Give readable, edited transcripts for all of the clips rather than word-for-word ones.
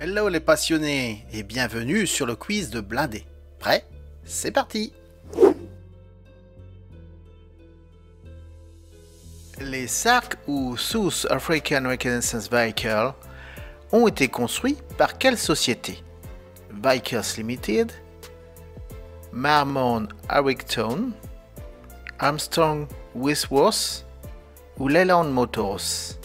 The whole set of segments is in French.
Hello les passionnés et bienvenue sur le quiz de Blindé. Prêt? C'est parti! Les SARC ou South African Reconnaissance Vehicle ont été construits par quelle société? Vehicles Limited, Marmon Harrington, Armstrong Whitworth ou Leyland Motors?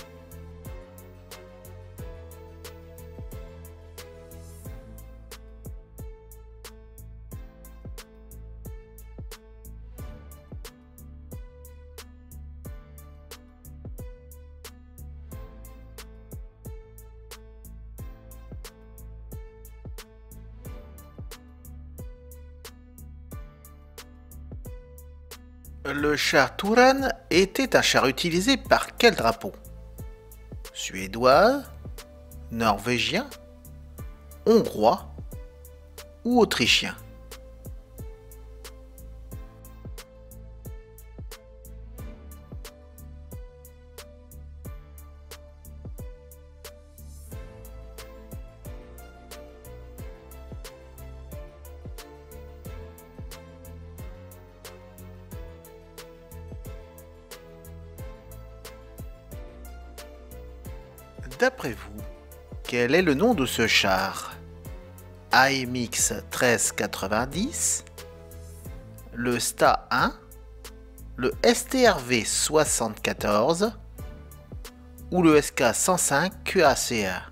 Le char Touran était un char utilisé par quel drapeau? Suédois, norvégien, hongrois ou autrichien? D'après vous, quel est le nom de ce char? AMX 1390, le STA 1, le STRV 74 ou le SK 105 QACA?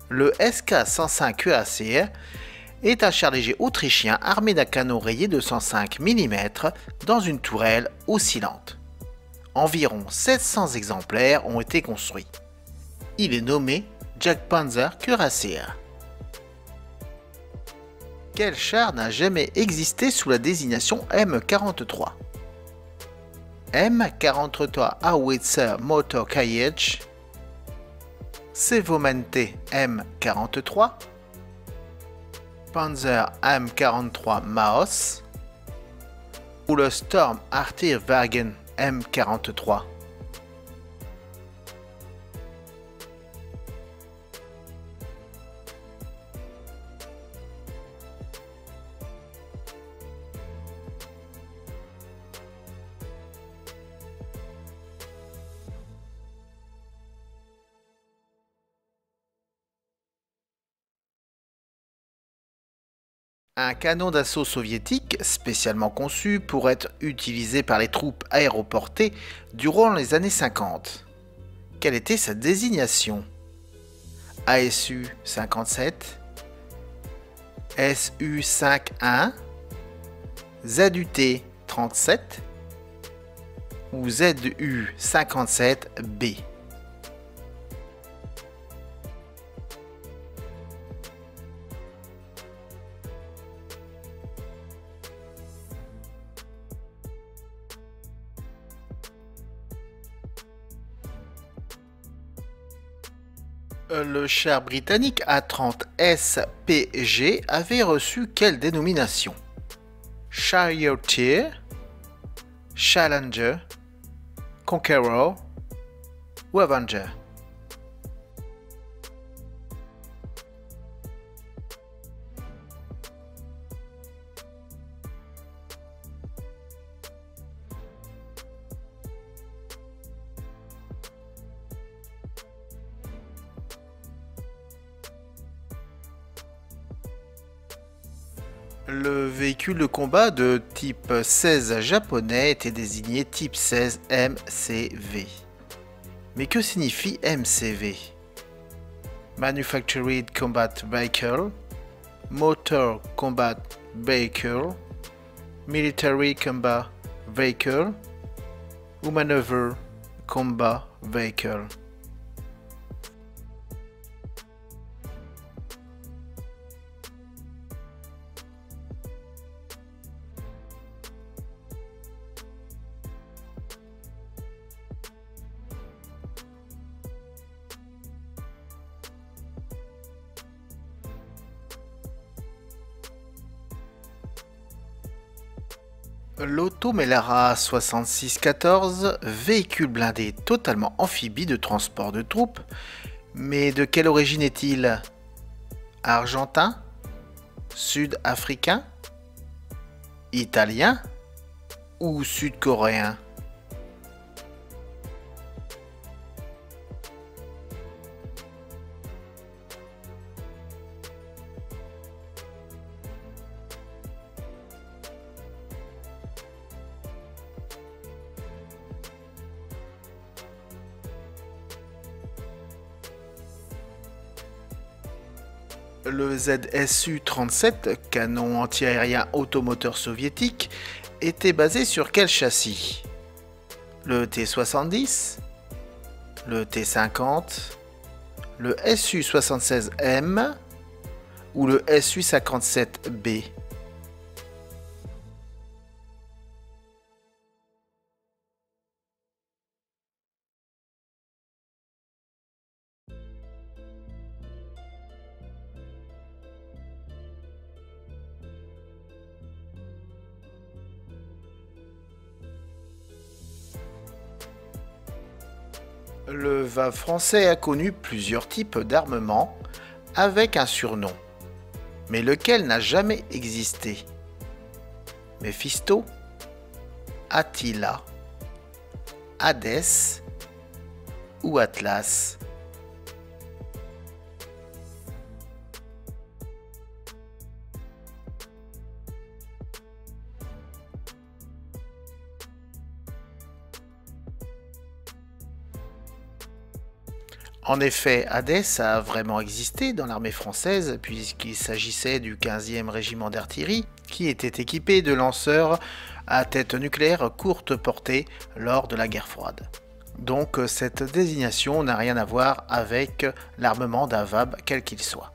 Le SK-105 QACR est un char léger autrichien armé d'un canon rayé de 105 mm dans une tourelle oscillante. Environ 700 exemplaires ont été construits. Il est nommé Jagdpanzer Cuirassier. Quel char n'a jamais existé sous la désignation M43? M43 Howitzer Motor Carriage, Sevomente M43, Panzer M43 Maus ou le Storm Artillewagen M43. Un canon d'assaut soviétique spécialement conçu pour être utilisé par les troupes aéroportées durant les années 50. Quelle était sa désignation? ASU 57, SU 51, ZUT 37 ou ZU 57B? Le char britannique A30 SPG avait reçu quelle dénomination? Charioteer, Challenger, Conqueror ou Avenger? Le véhicule de combat de type 16 japonais était désigné type 16 MCV. Mais que signifie MCV? Manufactured Combat Vehicle, Motor Combat Vehicle, Military Combat Vehicle ou Maneuver Combat Vehicle? L'Auto Melara 6614, véhicule blindé totalement amphibie de transport de troupes, mais de quelle origine est-il? Argentin? Sud-africain? Italien? Ou sud-coréen? Le ZSU-37, canon antiaérien automoteur soviétique, était basé sur quel châssis? Le T-70, le T-50, le Su-76M ou le Su-57B? Le VAV français a connu plusieurs types d'armements avec un surnom, mais lequel n'a jamais existé? Méphisto, Attila, Hadès ou Atlas? En effet, Hadès a vraiment existé dans l'armée française puisqu'il s'agissait du 15e régiment d'artillerie qui était équipé de lanceurs à tête nucléaire courte portée lors de la guerre froide. Donc cette désignation n'a rien à voir avec l'armement d'un VAB quel qu'il soit.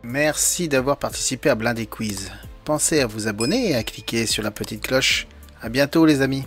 Merci d'avoir participé à Blindé Quiz. Pensez à vous abonner et à cliquer sur la petite cloche. A bientôt les amis.